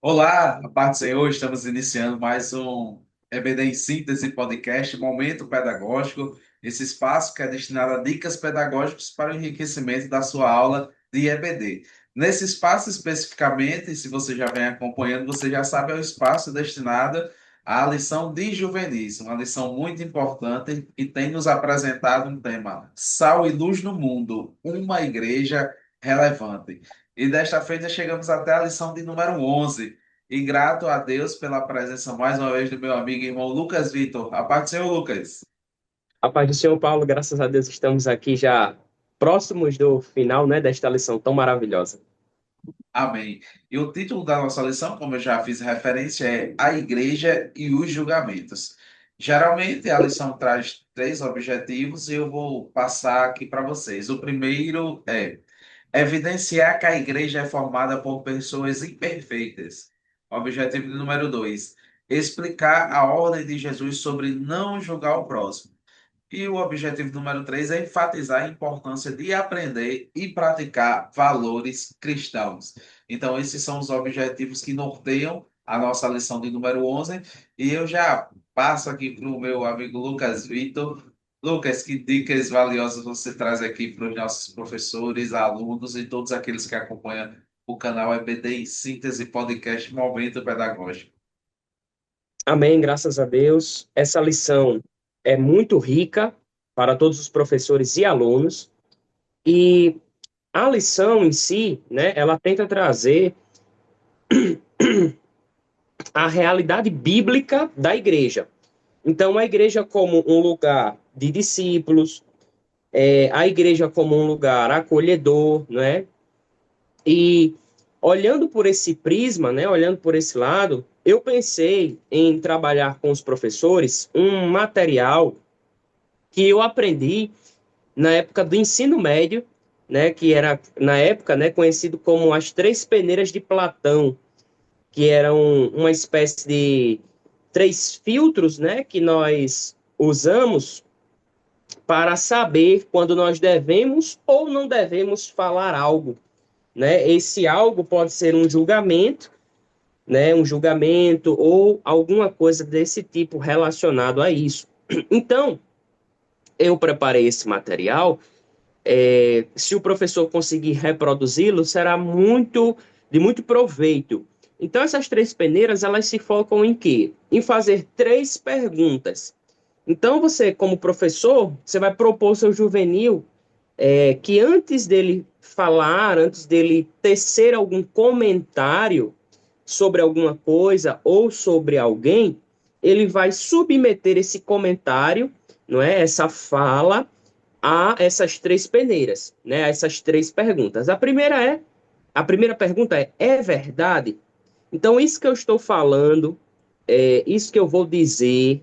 Olá, a paz do Senhor, estamos iniciando mais um EBD em Síntese Podcast, Momento Pedagógico, esse espaço que é destinado a dicas pedagógicas para o enriquecimento da sua aula de EBD. Nesse espaço especificamente, se você já vem acompanhando, você já sabe, é o espaço destinado à lição de juvenis, uma lição muito importante que tem nos apresentado um tema, Sal e Luz no Mundo, uma igreja relevante. E desta feita chegamos até a lição de número 11. E grato a Deus pela presença mais uma vez do meu amigo e irmão Lucas Vitor. A paz do Senhor, Lucas. A paz do Senhor, Paulo, graças a Deus estamos aqui já próximos do final, né, desta lição tão maravilhosa. Amém. E o título da nossa lição, como eu já fiz referência, é A Igreja e os Julgamentos. Geralmente a lição traz três objetivos e eu vou passar aqui para vocês. O primeiro é evidenciar que a igreja é formada por pessoas imperfeitas. Objetivo número dois, explicar a ordem de Jesus sobre não julgar o próximo. E o objetivo número três é enfatizar a importância de aprender e praticar valores cristãos. Então, esses são os objetivos que norteiam a nossa lição de número 11. E eu já passo aqui para o meu amigo Lucas Vitor. Lucas, que dicas valiosas você traz aqui para os nossos professores, alunos e todos aqueles que acompanham o canal EBD em Síntese Podcast Momento Pedagógico? Amém, graças a Deus. Essa lição é muito rica para todos os professores e alunos, e a lição em si, né, ela tenta trazer a realidade bíblica da igreja. Então, a igreja como um lugar de discípulos, a igreja como um lugar acolhedor, né? E olhando por esse prisma, né, olhando por esse lado, eu pensei em trabalhar com os professores um material que eu aprendi na época do ensino médio, né, que era na época, né, conhecido como as três peneiras de Platão, que eram uma espécie de três filtros, né, que nós usamos para saber quando nós devemos ou não devemos falar algo, né? Esse algo pode ser um julgamento, né? Um julgamento ou alguma coisa desse tipo relacionado a isso. Então, eu preparei esse material. Se o professor conseguir reproduzi-lo, será de muito proveito. Então, essas três peneiras, elas se focam em quê? Em fazer três perguntas. Então, você, como professor, você vai propor ao seu juvenil que antes dele falar, antes dele tecer algum comentário sobre alguma coisa ou sobre alguém, ele vai submeter esse comentário, não é? Essa fala a essas três peneiras, né? A essas três perguntas. A primeira pergunta é verdade? Então, isso que eu estou falando, isso que eu vou dizer,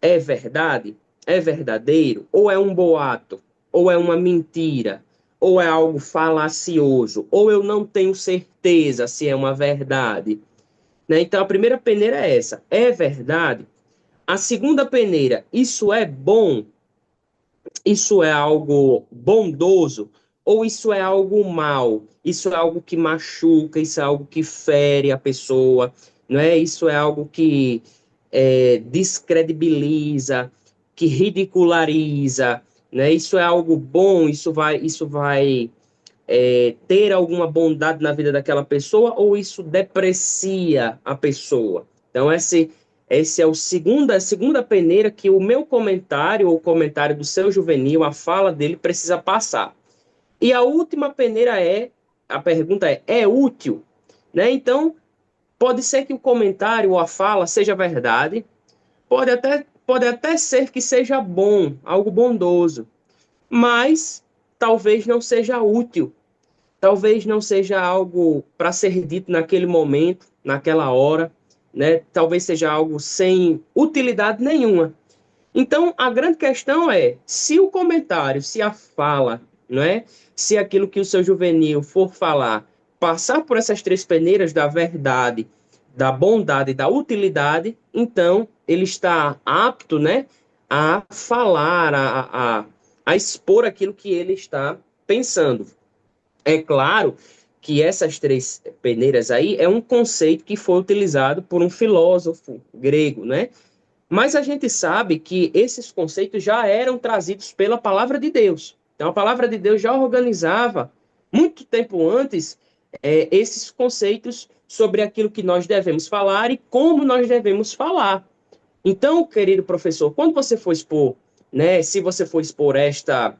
é verdade? É verdadeiro? Ou é um boato? Ou é uma mentira? Ou é algo falacioso? Ou eu não tenho certeza se é uma verdade? Né? Então, a primeira peneira é essa: é verdade? A segunda peneira: isso é bom? Isso é algo bondoso? Ou isso é algo mal? Isso é algo que machuca? Isso é algo que fere a pessoa? Não é? Isso é algo que descredibiliza, que ridiculariza, né? Isso é algo bom? Isso vai ter alguma bondade na vida daquela pessoa, ou isso deprecia a pessoa? Então, esse é a segunda peneira que o meu comentário, ou o comentário do seu juvenil, a fala dele precisa passar. E a última peneira a pergunta é útil? Né? Então, pode ser que o comentário ou a fala seja verdade, pode até ser que seja bom, algo bondoso, mas talvez não seja útil. Talvez não seja algo para ser dito naquele momento, naquela hora, né? Talvez seja algo sem utilidade nenhuma. Então, a grande questão é, se o comentário, se a fala, não é? Se aquilo que o seu juvenil for falar passar por essas três peneiras da verdade, da bondade e da utilidade, então ele está apto, né, a falar, a expor aquilo que ele está pensando. É claro que essas três peneiras aí é um conceito que foi utilizado por um filósofo grego, né? Mas a gente sabe que esses conceitos já eram trazidos pela palavra de Deus. Então, a palavra de Deus já organizava, muito tempo antes, esses conceitos sobre aquilo que nós devemos falar e como nós devemos falar. Então, querido professor, quando você for expor, né, se você for expor esta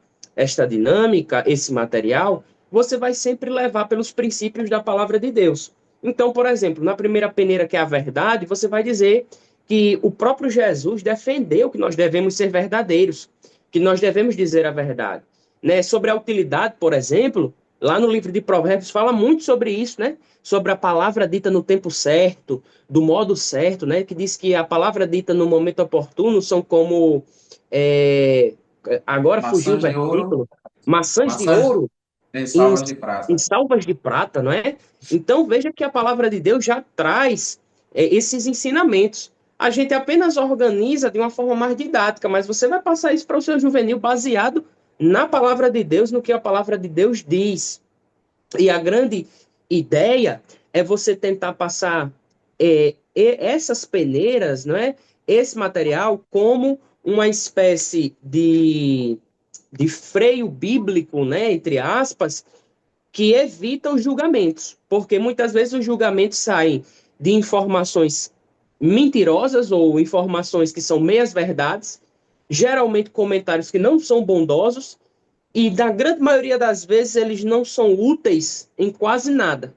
dinâmica, esse material, você vai sempre levar pelos princípios da palavra de Deus. Então, por exemplo, na primeira peneira, que é a verdade, você vai dizer que o próprio Jesus defendeu que nós devemos ser verdadeiros, que nós devemos dizer a verdade. Né? Sobre a utilidade, por exemplo, lá no livro de Provérbios fala muito sobre isso, né? Sobre a palavra dita no tempo certo, do modo certo, né? Que diz que a palavra dita no momento oportuno são como é, agora fugiu o Maçãs de ouro, versículo, maçãs de maçãs ouro em em, salvas de em prata. salvas de prata, não é? Então veja que a palavra de Deus já traz esses ensinamentos. A gente apenas organiza de uma forma mais didática, mas você vai passar isso para o seu juvenil baseado na palavra de Deus, no que a palavra de Deus diz. E a grande ideia é você tentar passar essas peneiras, não é? Esse material como uma espécie de freio bíblico, né, entre aspas, que evita os julgamentos, porque muitas vezes os julgamentos saem de informações mentirosas ou informações que são meias verdades, geralmente comentários que não são bondosos e na grande maioria das vezes eles não são úteis em quase nada.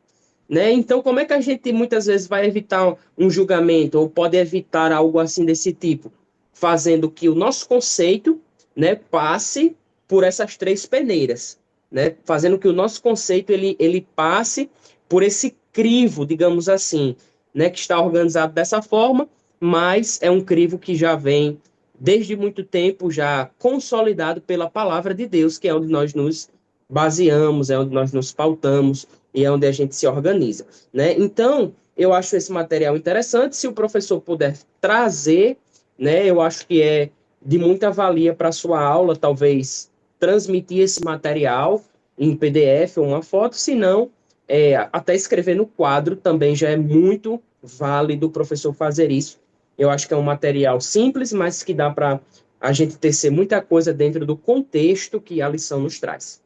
Né? Então, como é que a gente muitas vezes vai evitar um julgamento ou pode evitar algo assim desse tipo? Fazendo que o nosso conceito, né, passe por essas três peneiras, né? Fazendo que o nosso conceito ele passe por esse crivo, digamos assim, né, que está organizado dessa forma, mas é um crivo que já vem desde muito tempo já consolidado pela palavra de Deus, que é onde nós nos baseamos, é onde nós nos pautamos e é onde a gente se organiza, né? Então, eu acho esse material interessante. Se o professor puder trazer, né, eu acho que é de muita valia para a sua aula, talvez transmitir esse material em PDF ou uma foto, se não, até escrever no quadro também já é muito válido o professor fazer isso. Eu acho que é um material simples, mas que dá para a gente tecer muita coisa dentro do contexto que a lição nos traz.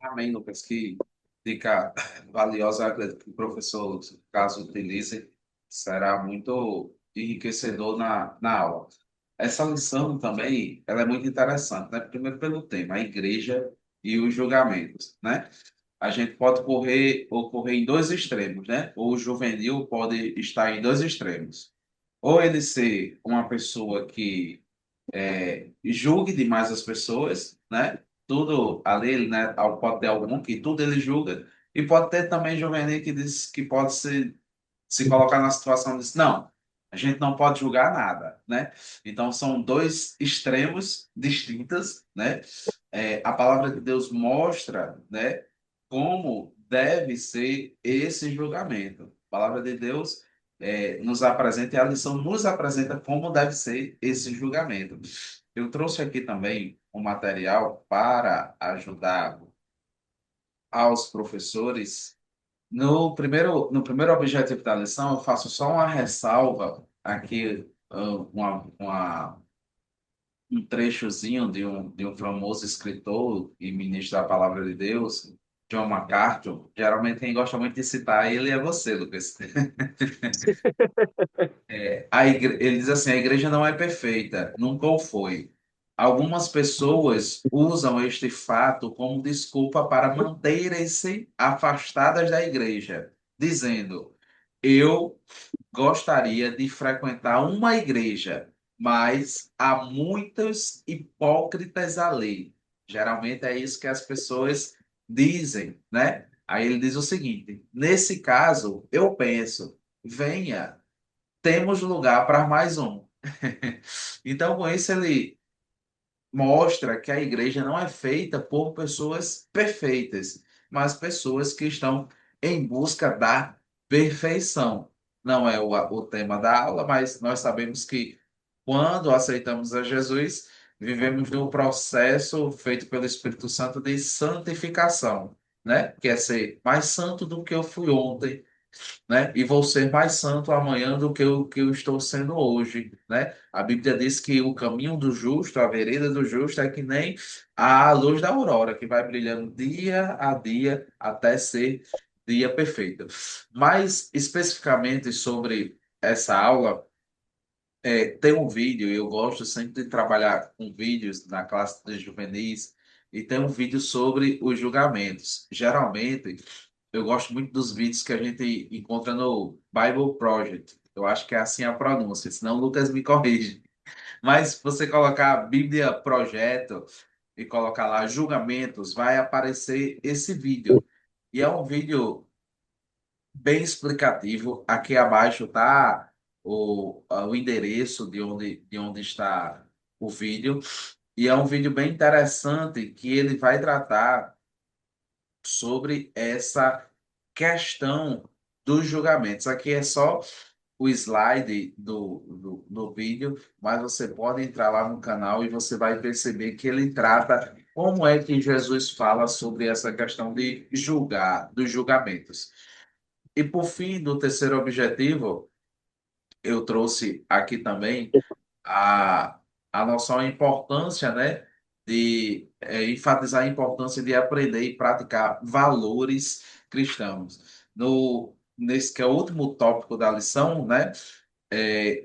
Amém, Lucas. Que dica valiosa que o professor, caso utilize, será muito enriquecedor na aula. Essa lição também, ela é muito interessante, né? Primeiro pelo tema, a igreja e os julgamentos, né? A gente pode ocorrer em dois extremos, né? Ou o juvenil pode estar em dois extremos. Ou ele ser uma pessoa que julgue demais as pessoas, né? Tudo ali, né? Pode ter algum que tudo ele julga. E pode ter também juvenil que diz que pode se colocar na situação de diz, não, a gente não pode julgar nada, né? Então são dois extremos distintos, né? A palavra de Deus mostra, né, como deve ser esse julgamento. A palavra de Deus nos apresenta, e a lição nos apresenta como deve ser esse julgamento. Eu trouxe aqui também um material para ajudar aos professores. No primeiro objetivo da lição, eu faço só uma ressalva aqui, um trechozinho de um famoso escritor e ministro da Palavra de Deus, John MacArthur. Geralmente quem gosta muito de citar ele é você, Lucas. Ele diz assim: a igreja não é perfeita, nunca o foi. Algumas pessoas usam este fato como desculpa para manterem-se afastadas da igreja, dizendo: eu gostaria de frequentar uma igreja, mas há muitos hipócritas ali. Geralmente é isso que as pessoas dizem, né? Aí ele diz o seguinte: nesse caso, eu penso, venha, temos lugar para mais um. Então, com isso, ele mostra que a igreja não é feita por pessoas perfeitas, mas pessoas que estão em busca da perfeição. Não é o tema da aula, mas nós sabemos que quando aceitamos a Jesus, vivemos no processo feito pelo Espírito Santo de santificação. né? Que é ser mais santo do que eu fui ontem, né? E vou ser mais santo amanhã do que eu estou sendo hoje, né? A Bíblia diz que o caminho do justo, a vereda do justo é que nem a luz da aurora, que vai brilhando dia a dia até ser dia perfeito. Mas especificamente sobre essa aula, tem um vídeo, eu gosto sempre de trabalhar com vídeos na classe de juvenis, e tem um vídeo sobre os julgamentos. Geralmente, eu gosto muito dos vídeos que a gente encontra no Bible Project. Eu acho que é assim a pronúncia, senão o Lucas me corrige. Mas se você colocar Bíblia Projeto e colocar lá julgamentos, vai aparecer esse vídeo. E é um vídeo bem explicativo. Aqui abaixo tá o endereço de onde está o vídeo. E é um vídeo bem interessante que ele vai tratar sobre essa questão dos julgamentos. Aqui é só o slide do vídeo, mas você pode entrar lá no canal e você vai perceber que ele trata como é que Jesus fala sobre essa questão de julgar, dos julgamentos. E por fim, do terceiro objetivo, eu trouxe aqui também a, a noção, a importância, né, de enfatizar a importância de aprender e praticar valores cristãos. Nesse que é o último tópico da lição, né,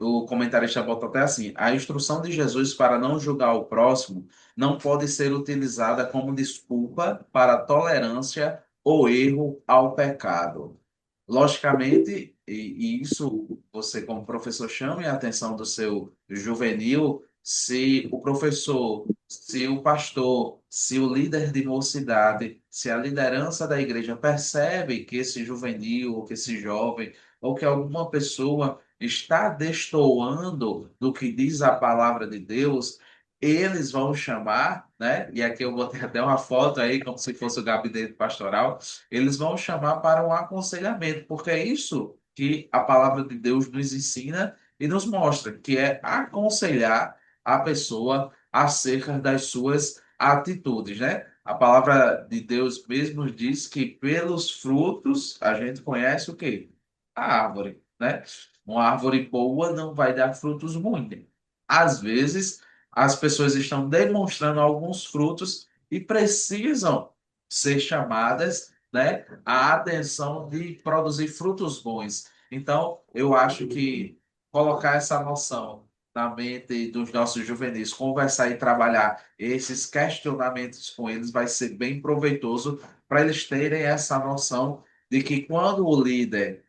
o comentarista bota até assim: a instrução de Jesus para não julgar o próximo não pode ser utilizada como desculpa para tolerância ou erro ao pecado. Logicamente, e isso você, como professor, chame a atenção do seu juvenil, se o professor, se o pastor, se o líder de mocidade, se a liderança da igreja percebe que esse juvenil, ou que esse jovem, ou que alguma pessoa está destoando do que diz a palavra de Deus, eles vão chamar, né? E aqui eu botei até uma foto aí, como se fosse o gabinete pastoral, eles vão chamar para um aconselhamento, porque é isso que a palavra de Deus nos ensina e nos mostra, que é aconselhar a pessoa acerca das suas atitudes, né? A palavra de Deus mesmo diz que pelos frutos a gente conhece o quê? A árvore, né? Uma árvore boa não vai dar frutos ruins. Às vezes, as pessoas estão demonstrando alguns frutos e precisam ser chamadas, né, a atenção de produzir frutos bons. Então, eu acho que colocar essa noção na mente dos nossos juvenis, conversar e trabalhar esses questionamentos com eles vai ser bem proveitoso para eles terem essa noção de que quando o líder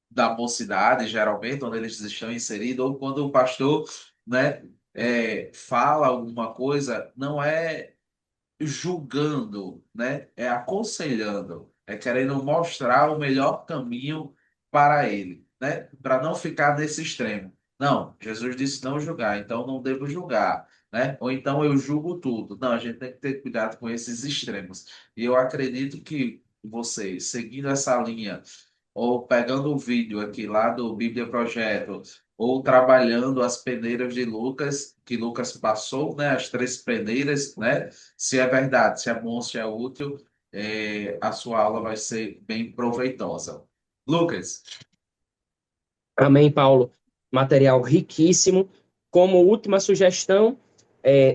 da mocidade, geralmente, onde eles estão inseridos, ou quando o pastor, né, fala alguma coisa, não é julgando, né? É aconselhando, é querendo mostrar o melhor caminho para ele, né? Para não ficar nesse extremo. Não, Jesus disse não julgar, então não devo julgar, né? Ou então eu julgo tudo. Não, a gente tem que ter cuidado com esses extremos. E eu acredito que você, seguindo essa linha, ou pegando o vídeo aqui lá do Bíblia Projeto, ou trabalhando as peneiras de Lucas, que Lucas passou, né? As três peneiras, né? Se é verdade, se é bom, se é útil, a sua aula vai ser bem proveitosa. Lucas, Amém, Paulo. Material riquíssimo. Como última sugestão,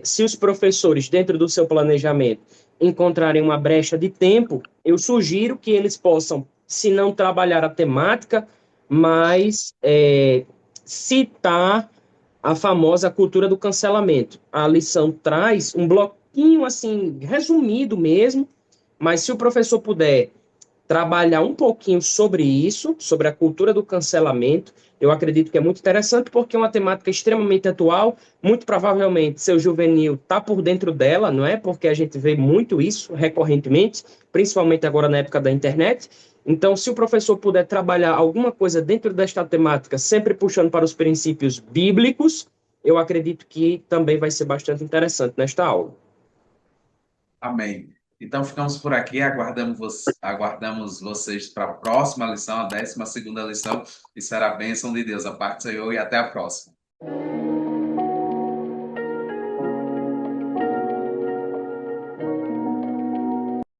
se os professores, dentro do seu planejamento, encontrarem uma brecha de tempo, eu sugiro que eles possam, se não trabalhar a temática, mas citar a famosa cultura do cancelamento. A lição traz um bloquinho assim, resumido mesmo, mas se o professor puder trabalhar um pouquinho sobre isso, sobre a cultura do cancelamento. Eu acredito que é muito interessante porque é uma temática extremamente atual. Muito provavelmente seu juvenil está por dentro dela, não é? Porque a gente vê muito isso recorrentemente, principalmente agora na época da internet. Então, se o professor puder trabalhar alguma coisa dentro desta temática, sempre puxando para os princípios bíblicos, eu acredito que também vai ser bastante interessante nesta aula. amém. Então ficamos por aqui, aguardamos vocês para a próxima lição, a 12ª lição, e será a bênção de Deus. A parte do Senhor e até a próxima.